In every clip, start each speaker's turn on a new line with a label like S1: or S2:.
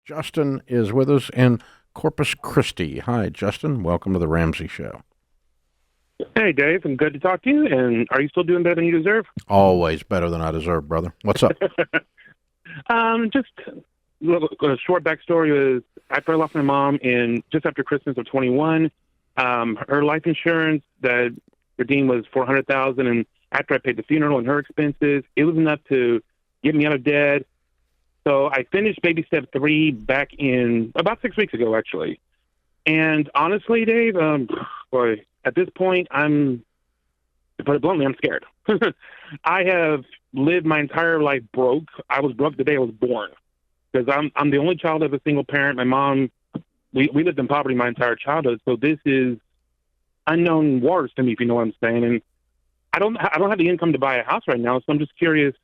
S1: Justin is with us in Corpus Christi. Hi, Justin. Welcome to the Ramsey Show.
S2: Hey, Dave, and good to talk to you. And are you still doing better than you deserve?
S1: Always better than I deserve, brother. What's up?
S2: Just a short backstory is after I lost my mom in just after Christmas of 21, her life insurance that redeemed was $400,000, and after I paid the funeral and her expenses, it was enough to get me out of debt. So I finished baby step 3 back in about 6 weeks ago, actually. And honestly, Dave, boy, at this point, to put it bluntly, I'm scared. I have lived my entire life broke. I was broke the day I was born because I'm the only child of a single parent. My mom, we lived in poverty my entire childhood. So this is unknown waters to me, if you know what I'm saying. And I don't have the income to buy a house right now. So I'm just curious.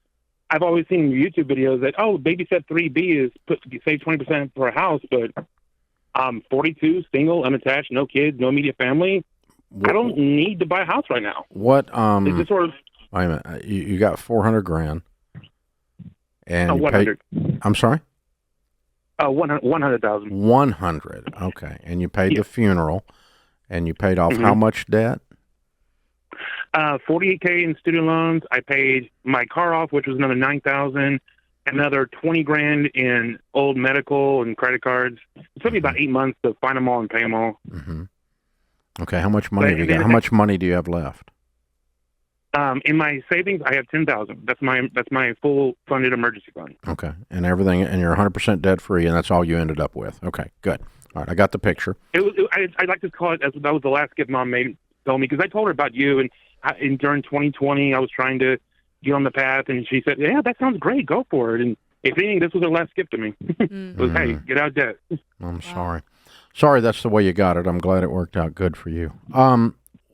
S2: I've always seen YouTube videos that, baby step 3B is save 20% for a house, but I'm 42, single, unattached, no kids, no immediate family. I don't need to buy a house right now.
S1: What?
S2: Is this sort of?
S1: Wait a minute. You got $400,000, and
S2: 100.
S1: I'm sorry.
S2: 100,000.
S1: 100. Okay, and you paid the funeral, and you paid off how much debt?
S2: $48K in student loans. I paid my car off, which was another $9,000. Another $20,000 in old medical and credit cards. It took me about 8 months to find them all and pay them all.
S1: Mm-hmm. Okay, how much money do you got? How much money do you have left?
S2: In my savings, I have $10,000. That's my full funded emergency fund.
S1: Okay, and everything, and you're 100% debt free, and that's all you ended up with. Okay, good. All right, I got the picture.
S2: I'd like to call it as that was the last gift Mom told me, because I told her about you, and during 2020, I was trying to get on the path, and she said, "Yeah, that sounds great. Go for it." And if anything, this was her last gift to me. It was, "Hey, get out of debt."
S1: I'm sorry. Sorry, that's the way you got it. I'm glad it worked out good for you.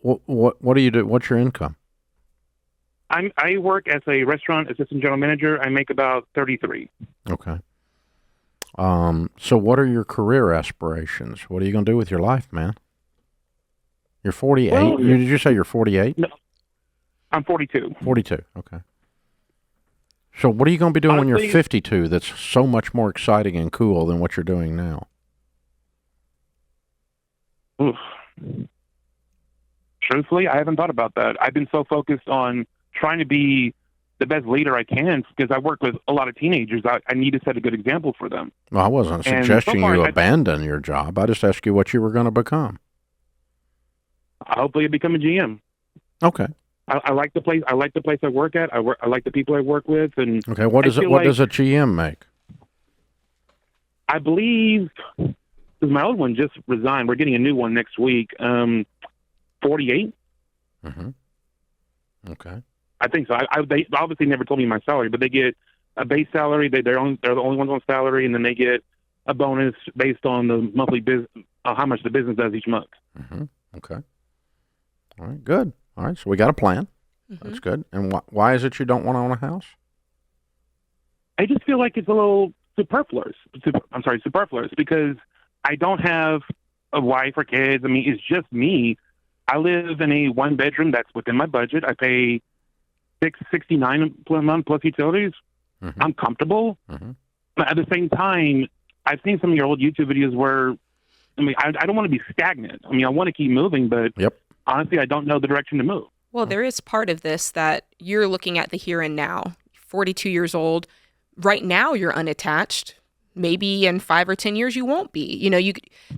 S1: What do you do? What's your income?
S2: I work as a restaurant assistant general manager. I make about 33.
S1: Okay. So what are your career aspirations? What are you going to do with your life, man? You're 48.
S2: Well,
S1: did you say you're 48?
S2: No, I'm 42.
S1: 42. Okay. So what are you going to be doing when you're
S2: Honestly,
S1: 52 that's so much more exciting and cool than what you're doing now?
S2: Oof. Truthfully, I haven't thought about that. I've been so focused on trying to be the best leader I can because I work with a lot of teenagers. I need to set a good example for them.
S1: Well, I wasn't
S2: And
S1: suggesting
S2: so far,
S1: you abandon your job. I just asked you what you were going to become.
S2: hopefully I become a GM.
S1: Okay.
S2: I like the place. I like the place I work at. I like the people I work with, and
S1: Okay. What
S2: I
S1: does it?
S2: feel
S1: What
S2: like-
S1: does a GM make?
S2: I believe because my old one just resigned. We're getting a new one next week. 48.
S1: Mm-hmm. Okay.
S2: I think so. They obviously never told me my salary, but they get a base salary. They're the only ones on salary, and then they get a bonus based on the monthly business, how much the business does each month.
S1: Mm-hmm. Okay. All right. Good. All right. So we got a plan.
S3: Mm-hmm.
S1: That's good. And why is it you don't want to own a house?
S2: I just feel like it's a little superfluous. Superfluous because I don't have a wife or kids. I mean, it's just me. I live in a 1-bedroom that's within my budget. I pay $669 a month plus utilities.
S1: Mm-hmm.
S2: I'm comfortable.
S1: Mm-hmm.
S2: But at the same time, I've seen some of your old YouTube videos where, I don't want to be stagnant. I want to keep moving, but
S1: Yep.
S2: honestly, I don't know the direction to move.
S3: Well, there is part of this that you're looking at the here and now. 42 years old. Right now, you're unattached. Maybe in 5 or 10 years, you won't be.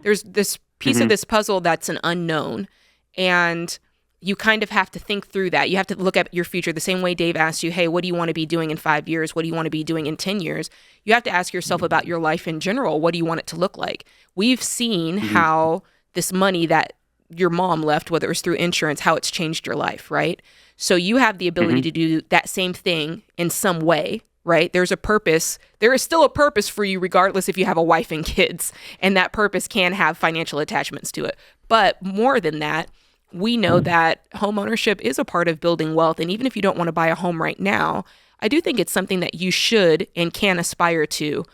S3: There's this piece of this puzzle that's an unknown. And you kind of have to think through that. You have to look at your future the same way Dave asked you, hey, what do you want to be doing in 5 years? What do you want to be doing in 10 years? You have to ask yourself about your life in general. What do you want it to look like? We've seen how this money that your mom left, whether it was through insurance, how it's changed your life, right? So you have the ability to do that same thing in some way, right? There's a purpose. There is still a purpose for you, regardless if you have a wife and kids, and that purpose can have financial attachments to it. But more than that, we know that home ownership is a part of building wealth. And even if you don't want to buy a home right now, I do think it's something that you should and can aspire to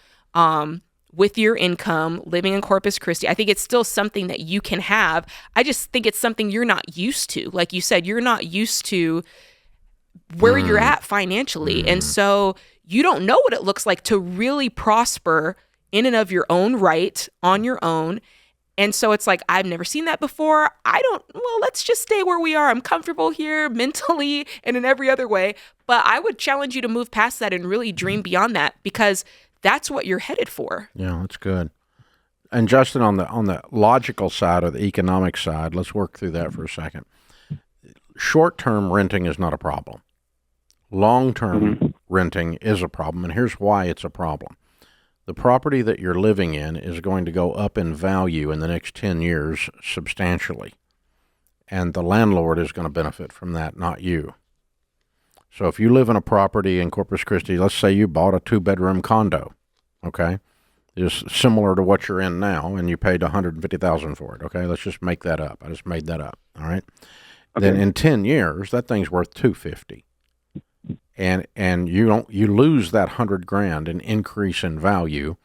S3: with your income, living in Corpus Christi. I think it's still something that you can have. I just think it's something you're not used to. Like you said, you're not used to where you're at financially. And so you don't know what it looks like to really prosper in and of your own right, on your own. And so it's like, I've never seen that before. Let's just stay where we are. I'm comfortable here mentally and in every other way. But I would challenge you to move past that and really dream beyond that, because that's what you're headed for.
S1: Yeah, that's good. And Justin, on the logical side or the economic side, let's work through that for a second. Short-term renting is not a problem. Long-term renting is a problem, and here's why it's a problem. The property that you're living in is going to go up in value in the next 10 years substantially, and the landlord is going to benefit from that, not you. So if you live in a property in Corpus Christi, let's say you bought a 2-bedroom condo, okay? It's similar to what you're in now, and you paid $150,000 for it, okay? Let's just make that up. I just made that up, all right? Okay. Then in 10 years, that thing's worth $250,000. And you lose that $100,000 in increase in value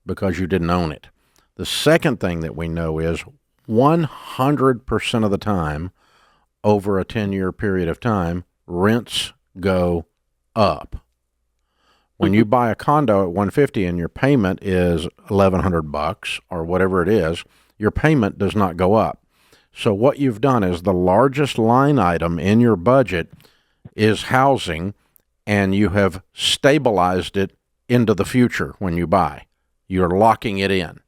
S1: because you didn't own it. The second thing that we know is 100% of the time over a 10-year period of time, rents go up. When you buy a condo at $150,000 and your payment is $1,100 or whatever it is, your payment does not go up. So what you've done is the largest line item in your budget is housing, and you have stabilized it into the future when you buy. You're locking it in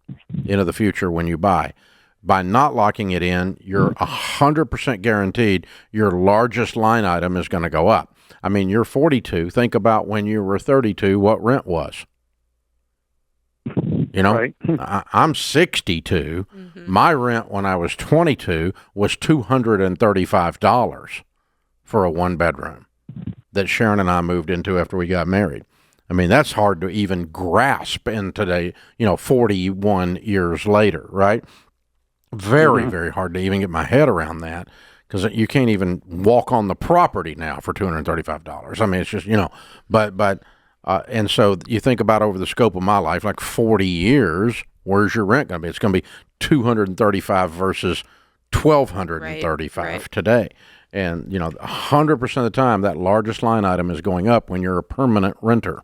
S1: into the future when you buy. By not locking it in, you're 100% guaranteed your largest line item is going to go up. I mean, you're 42. Think about when you were 32, what rent was. You know,
S2: right.
S1: I'm 62. Mm-hmm. My rent when I was 22 was $235 for a 1-bedroom that Sharon and I moved into after we got married. I mean, that's hard to even grasp in today, 41 years later, right? Very, very hard to even get my head around that, because you can't even walk on the property now for $235. I mean, it's just, and so you think about over the scope of my life, like 40 years, where's your rent going to be? It's going to be $235 versus $1,235 today. And, 100% of the time, that largest line item is going up when you're a permanent renter.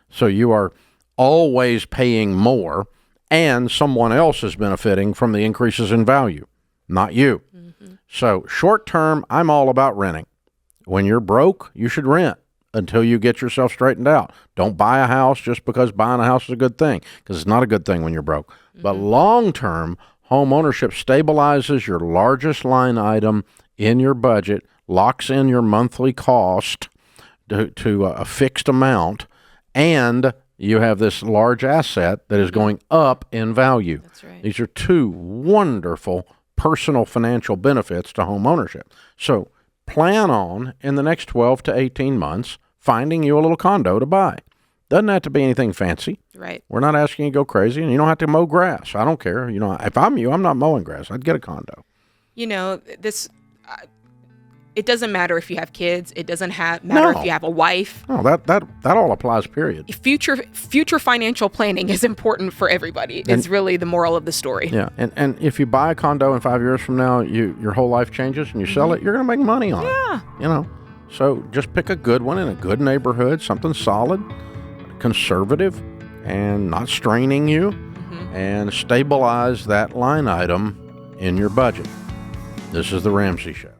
S1: So you are always paying more, and someone else is benefiting from the increases in value, not you. Mm-hmm. So short term, I'm all about renting. When you're broke, you should rent until you get yourself straightened out. Don't buy a house just because buying a house is a good thing, because it's not a good thing when you're broke. Mm-hmm. But long term, home ownership stabilizes your largest line item in your budget, locks in your monthly cost to a fixed amount, and you have this large asset that is going up in value.
S3: That's right.
S1: These are two wonderful personal financial benefits to home ownership. So plan on, in the next 12 to 18 months, finding you a little condo to buy. Doesn't have to be anything fancy.
S3: Right.
S1: We're not asking you to go crazy, and you don't have to mow grass. I don't care. If I'm you, I'm not mowing grass. I'd get a condo.
S3: It doesn't matter if you have kids. It doesn't matter if you have a wife.
S1: No, that all applies, period.
S3: Future financial planning is important for everybody. It's really the moral of the story.
S1: Yeah, and if you buy a condo and 5 years from now, your whole life changes and you sell it, you're going to make money on it. Yeah. So just pick a good one in a good neighborhood, something solid, conservative, and not straining you, and stabilize that line item in your budget. This is The Ramsey Show.